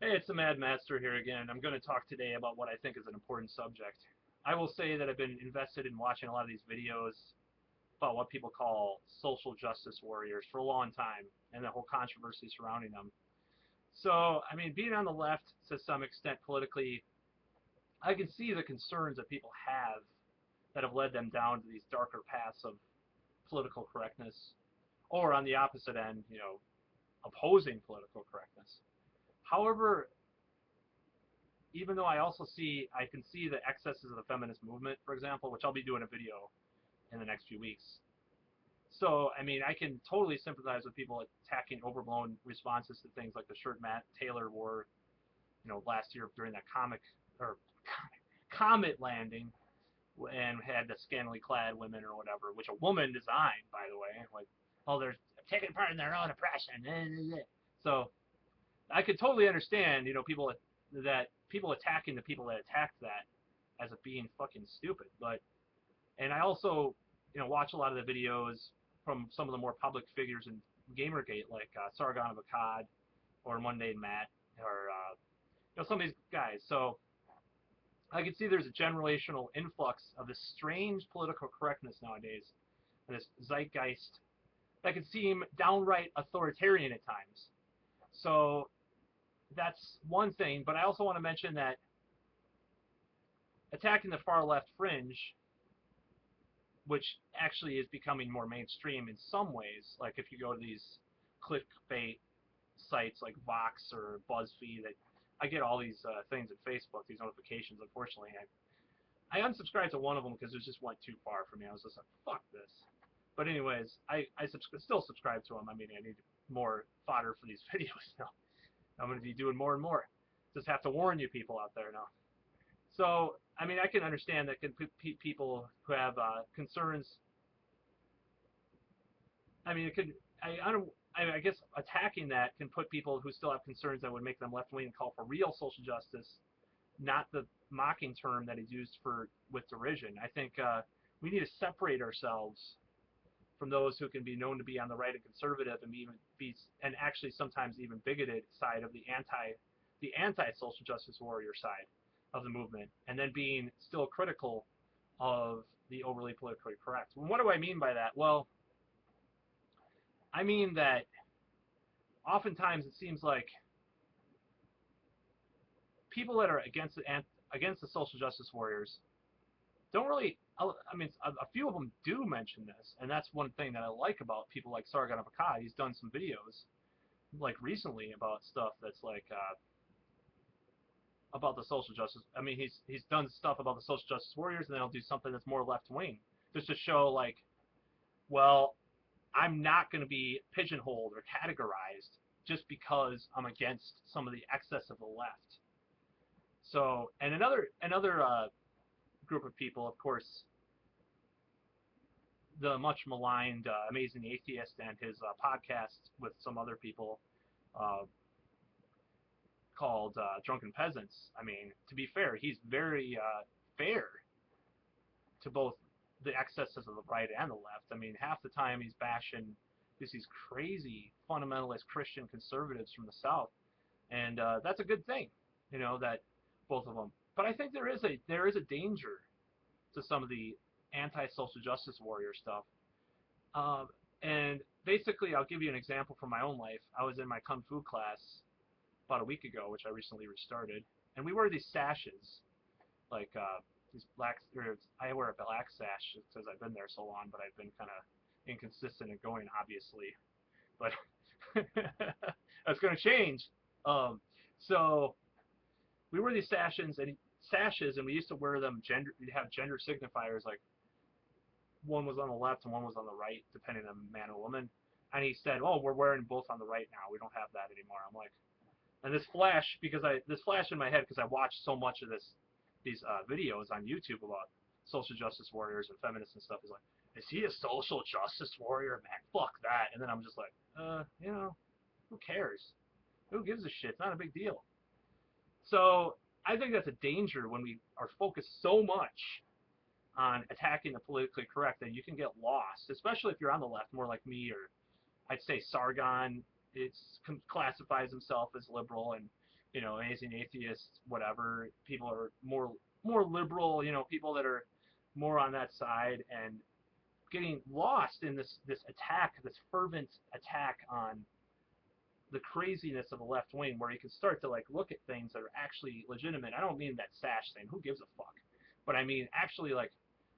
Hey, it's the Mad Master here again. I'm going to talk today about what I think is an important subject. I will say that I've been invested in watching a lot of these videos about what people call social justice warriors for a long time, and the whole controversy surrounding them. So, I mean, being on the left to some extent politically, I can see the concerns that people have that have led them down to these darker paths of political correctness, or on the opposite end, opposing political correctness. However, even though I can see the excesses of the feminist movement, for example, which I'll be doing a video in the next few weeks. So, I mean, I can totally sympathize with people attacking overblown responses to things like the shirt Matt Taylor wore, last year during that comet landing, and had the scantily clad women or whatever, which a woman designed, by the way. Like, oh, they're taking part in their own oppression. So, I could totally understand, people attacking the people that attacked that as it being fucking stupid. And I also, watch a lot of the videos from some of the more public figures in Gamergate, like Sargon of Akkad or Monday Matt, or some of these guys. So I can see there's a generational influx of this strange political correctness nowadays, and this zeitgeist that can seem downright authoritarian at times. So that's one thing, but I also want to mention that attacking the far left fringe, which actually is becoming more mainstream in some ways, like if you go to these clickbait sites like Vox or BuzzFeed, that I get all these things at Facebook, these notifications. Unfortunately, I unsubscribed to one of them because it just went too far for me. I was just like, fuck this. But anyways, I still subscribe to them. I mean, I need more fodder for these videos now. I'm going to be doing more and more. Just have to warn you people out there now. So, I mean, I can understand that people who have concerns. I mean, I guess attacking that can put people who still have concerns that would make them left-wing and call for real social justice, not the mocking term that is used with derision. I think we need to separate ourselves from those who can be known to be on the right and conservative, and actually sometimes even bigoted side of the anti-social justice warrior side of the movement, and then being still critical of the overly politically correct. And what do I mean by that? Well, I mean that oftentimes it seems like people that are against the social justice warriors don't really, I mean, a few of them do mention this, and that's one thing that I like about people like Sargon of Akkad. He's done some videos, like recently, about stuff that's like about the social justice. I mean, he's done stuff about the social justice warriors, and then he'll do something that's more left-wing, just to show, like, well, I'm not going to be pigeonholed or categorized just because I'm against some of the excess of the left. So, and another group of people, of course, the much maligned Amazing Atheist and his podcast with some other people called Drunken Peasants. I mean, to be fair, he's very fair to both the excesses of the right and the left. I mean, half the time he's bashing just these crazy fundamentalist Christian conservatives from the South, and that's a good thing, that both of them. But I think there is a danger to some of the anti-social justice warrior stuff. And basically, I'll give you an example from my own life. I was in my Kung Fu class about a week ago, which I recently restarted, and we wear these sashes, like these black. I wear a black sash because I've been there so long, but I've been kind of inconsistent in going, obviously. But that's going to change. So we wear these sashes, and we used to wear them we'd have gender signifiers, like one was on the left and one was on the right, depending on man or woman. And he said, "Oh, we're wearing both on the right now. We don't have that anymore." I'm like, and this flash in my head because I watched so much of these videos on YouTube about social justice warriors and feminists and stuff. Is like, is he a social justice warrior? Man, fuck that. And then I'm just like, who cares? Who gives a shit? It's not a big deal. So I think that's a danger when we are focused so much on attacking the politically correct that you can get lost, especially if you're on the left, more like me, or I'd say Sargon classifies himself as liberal, and you know, amazing atheists, whatever. People are more liberal, you know, people that are more on that side, and getting lost in this attack, this fervent attack on the craziness of the left wing, where you can start to like look at things that are actually legitimate. I don't mean that sash thing. Who gives a fuck? But I mean actually like,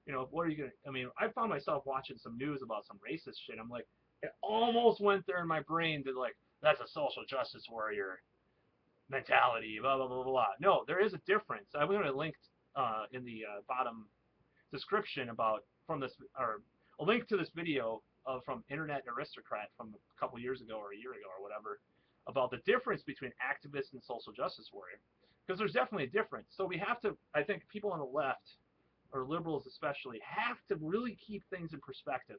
you know, what are you gonna? I mean, I found myself watching some news about some racist shit. I'm like, it almost went there in my brain to like, that's a social justice warrior mentality. Blah blah blah blah. No, there is a difference. I'm gonna link in the bottom description about from this, or a link to this video from Internet Aristocrat from a couple years ago or a year ago or whatever, about the difference between activist and social justice warrior, because there's definitely a difference. So we have to, I think people on the left, or liberals especially, have to really keep things in perspective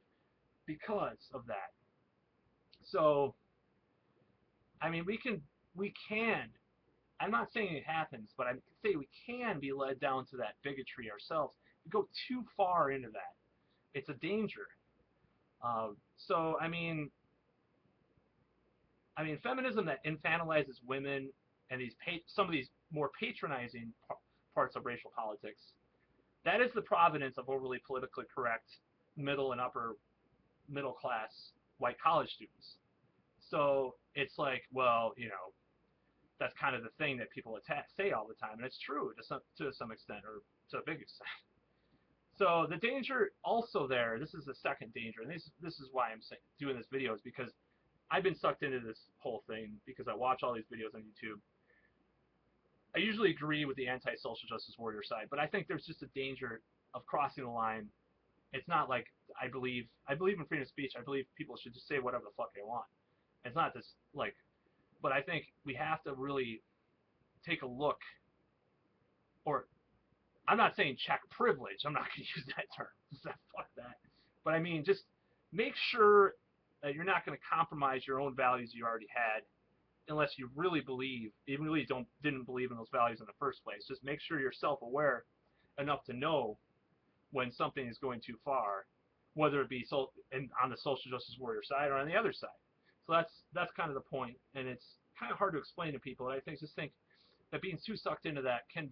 because of that. So I mean, we can I'm not saying it happens, but I say we can be led down to that bigotry ourselves. We go too far into that. It's a danger. So I mean, feminism that infantilizes women and some of these more patronizing parts of racial politics, that is the providence of overly politically correct middle and upper middle class white college students. So it's like, well, you know, that's kind of the thing that people say all the time, and it's true to some extent, or to a big extent. So the danger also there, this is the second danger, and this is why I'm doing this video, is because I've been sucked into this whole thing because I watch all these videos on YouTube. I usually agree with the anti-social justice warrior side, but I think there's just a danger of crossing the line. It's not like I believe in freedom of speech. I believe people should just say whatever the fuck they want. It's not this like, but I think we have to really take a look, or I'm not saying check privilege. I'm not going to use that term. Fuck that. But I mean, just make sure that you're not going to compromise your own values you already had, unless you really didn't believe in those values in the first place. Just make sure you're self-aware enough to know when something is going too far, whether it be on the social justice warrior side or on the other side. So that's kind of the point, and it's kind of hard to explain to people. And I think that being too sucked into that can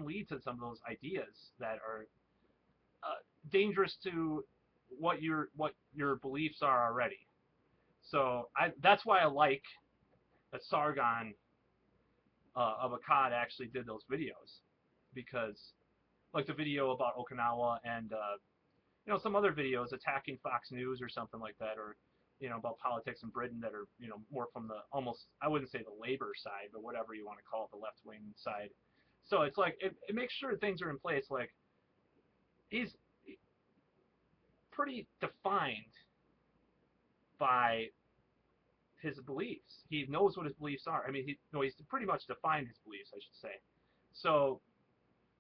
lead to some of those ideas that are dangerous to what your beliefs are already. So that's why I like that Sargon of Akkad actually did those videos, because like the video about Okinawa and you know, some other videos attacking Fox News or something like that, or you know, about politics in Britain that are, you know, more from the almost, I wouldn't say the labor side, but whatever you want to call it, the left-wing side. So it's like, it makes sure things are in place. Like, he's pretty defined by his beliefs. He knows what his beliefs are. I mean, he's pretty much defined his beliefs, I should say. So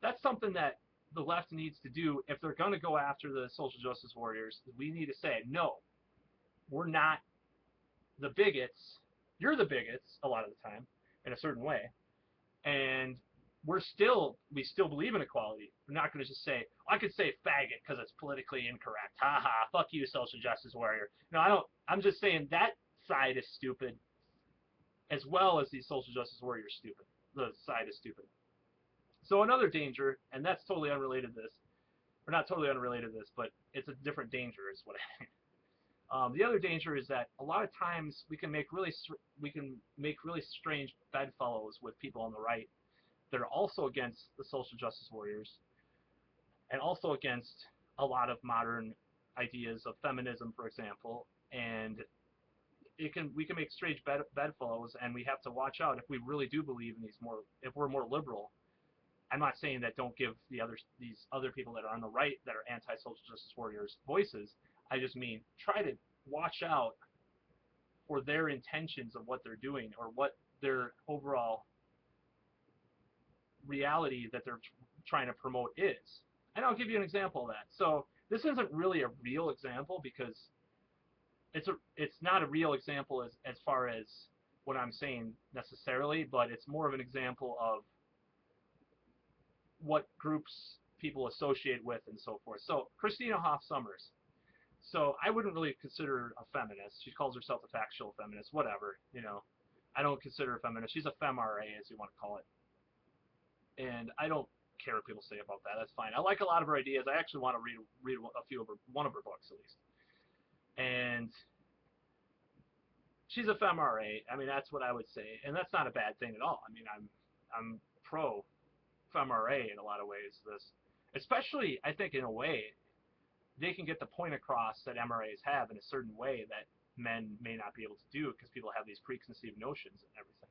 that's something that the left needs to do if they're going to go after the social justice warriors. We need to say, no, we're not the bigots. You're the bigots a lot of the time, in a certain way, and we still believe in equality. We're not going to just say, I could say faggot because it's politically incorrect. Ha ha, fuck you, social justice warrior. No, I don't. I'm just saying that side is stupid, as well as the social justice warrior is stupid. The side is stupid. So another danger, and that's totally unrelated to this, or not totally unrelated to this, but it's a different danger, is what I think. The other danger is that a lot of times we can make really strange bedfellows with people on the right that are also against the social justice warriors, and also against a lot of modern ideas of feminism, for example. And we can make strange bedfellows, and we have to watch out if we really do believe in if we're more liberal. I'm not saying that don't give these other people that are on the right that are anti-social justice warriors voices. I just mean try to watch out for their intentions of what they're doing, or what their overall reality that they're trying to promote is. And I'll give you an example of that. So this isn't really a real example, because it's not a real example as far as what I'm saying necessarily, but it's more of an example of what groups people associate with and so forth. So Christina Hoff Sommers. So I wouldn't really consider her a feminist. She calls herself a factual feminist, whatever, you know. I don't consider her feminist. She's a fem-RA, as you want to call it. And I don't care what people say about that. That's fine. I like a lot of her ideas. I actually want to read a few of one of her books at least. And she's a fem-RA. I mean, that's what I would say, and that's not a bad thing at all. I mean, I'm pro fem-RA in a lot of ways. Especially, I think, in a way, they can get the point across that MRAs have in a certain way that men may not be able to do because people have these preconceived notions and everything.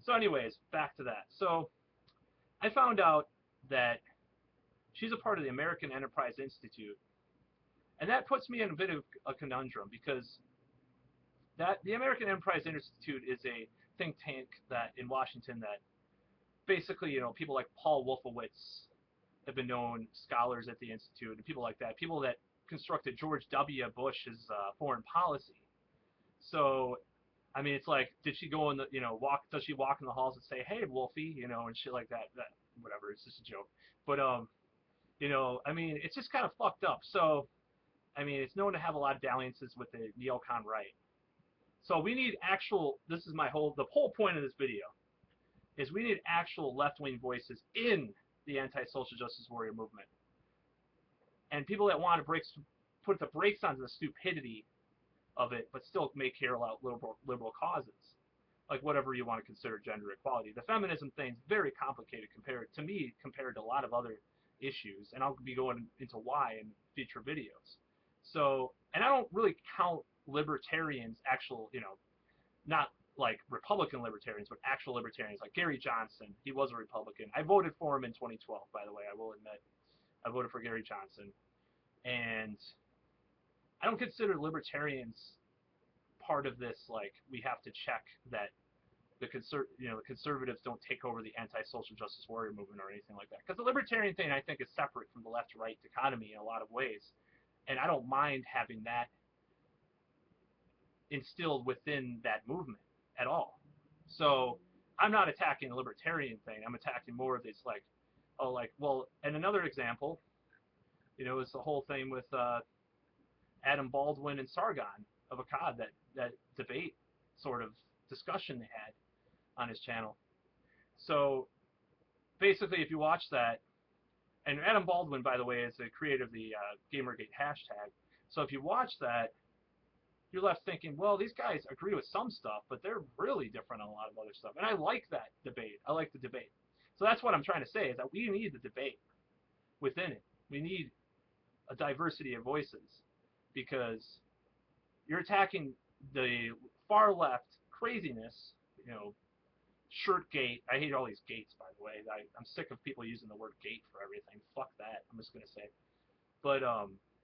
So anyways, back to that. So I found out that she's a part of the American Enterprise Institute, and that puts me in a bit of a conundrum because the American Enterprise Institute is a think tank that in Washington that basically, people like Paul Wolfowitz have been known scholars at the Institute, and people like that, people that constructed George W. Bush's foreign policy. So, I mean, it's like, did she go in the, does she walk in the halls and say, hey, Wolfie, and shit like that, whatever, it's just a joke. But, I mean, it's just kind of fucked up. So, I mean, it's known to have a lot of dalliances with the neocon right. So we need actual, the whole point of this video is we need actual left-wing voices in the anti-social justice warrior movement. And people that want to put the brakes onto the stupidity of it, but still make care about liberal causes. Like whatever you want to consider gender equality. The feminism thing's very complicated compared to a lot of other issues. And I'll be going into why in future videos. So, and I don't really count libertarians, not like Republican libertarians, but actual libertarians, like Gary Johnson. He was a Republican. I voted for him in 2012, by the way, I will admit. I voted for Gary Johnson. And I don't consider libertarians part of this, like, we have to check that the conservatives don't take over the anti-social justice warrior movement or anything like that. Because the libertarian thing, I think, is separate from the left-right dichotomy in a lot of ways. And I don't mind having that instilled within that movement at all. So I'm not attacking the libertarian thing. I'm attacking more of this, and another example, is the whole thing with Adam Baldwin and Sargon of Akkad, that debate sort of discussion they had on his channel. So basically, if you watch that, and Adam Baldwin, by the way, is the creator of the Gamergate hashtag. So if you watch that, you're left thinking, well, these guys agree with some stuff, but they're really different on a lot of other stuff. And I like that debate. I like the debate. So that's what I'm trying to say, is that we need the debate within it. We need a diversity of voices, because you're attacking the far left craziness, Shirtgate. I hate all these gates, by the way. I'm sick of people using the word gate for everything. Fuck that, I'm just going to say. But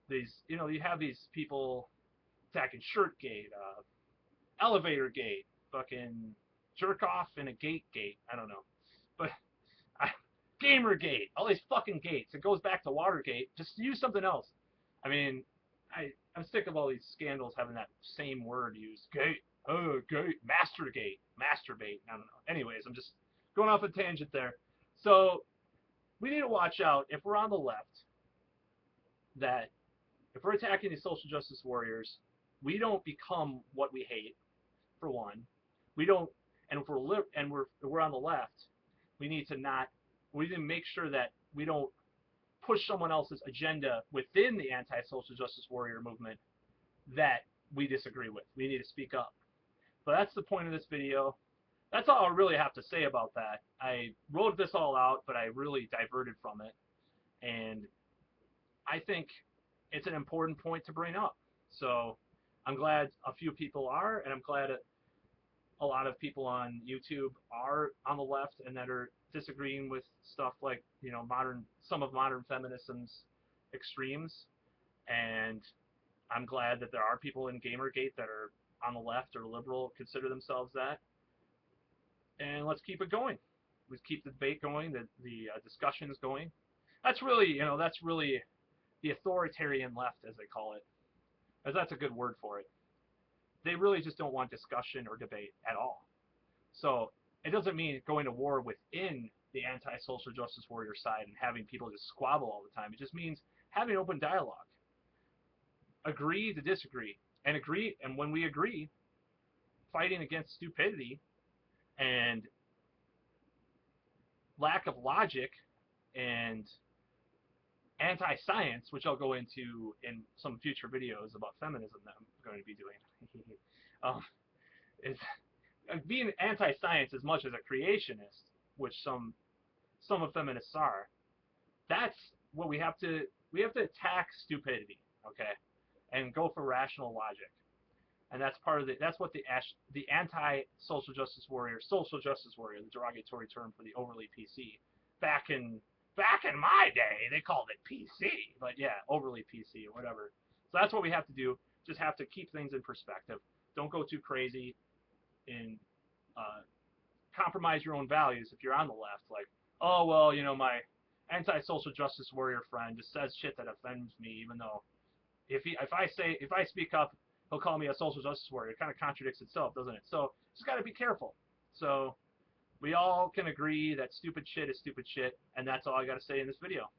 you have these people attacking Shirtgate, elevator gate, fucking jerk off in a gate. I don't know. But Gamergate, all these fucking gates. It goes back to Watergate. Just use something else. I mean, I'm sick of all these scandals having that same word used. Gate. Oh, gate. Masturbate. I don't know. Anyways, I'm just going off a tangent there. So we need to watch out, if we're on the left, that if we're attacking these social justice warriors, we don't become what we hate, for one. We don't, and if we're on the left, we need to make sure that we don't push someone else's agenda within the anti-social justice warrior movement that we disagree with. We need to speak up. But that's the point of this video. That's all I really have to say about that. I wrote this all out, but I really diverted from it. And I think it's an important point to bring up. So I'm glad a few people are, and I'm glad a lot of people on YouTube are on the left and that are disagreeing with stuff like, some of modern feminism's extremes. And I'm glad that there are people in Gamergate that are on the left or liberal, consider themselves that. And let's keep it going. Let's keep the debate going, the discussions going. That's really, the authoritarian left, as they call it, as that's a good word for it. They really just don't want discussion or debate at all. So it doesn't mean going to war within the anti-social justice warrior side and having people just squabble all the time. It just means having open dialogue. Agree to disagree. And when we agree, fighting against stupidity and lack of logic and anti-science, which I'll go into in some future videos about feminism that I'm going to be doing, is being anti-science as much as a creationist, which some of feminists are. That's what we have to attack stupidity, okay, and go for rational logic. And that's part of that's what the anti-social justice warrior, the derogatory term for the overly PC, back in my day they called it PC, but yeah, overly PC or whatever. So that's what we have to do. Just have to keep things in perspective. Don't go too crazy and compromise your own values if you're on the left. Like, oh well, you know, my anti-social justice warrior friend just says shit that offends me, even though if I speak up, he'll call me a social justice warrior. It kind of contradicts itself, doesn't it? So just got to be careful. So we all can agree that stupid shit is stupid shit, and that's all I got to say in this video.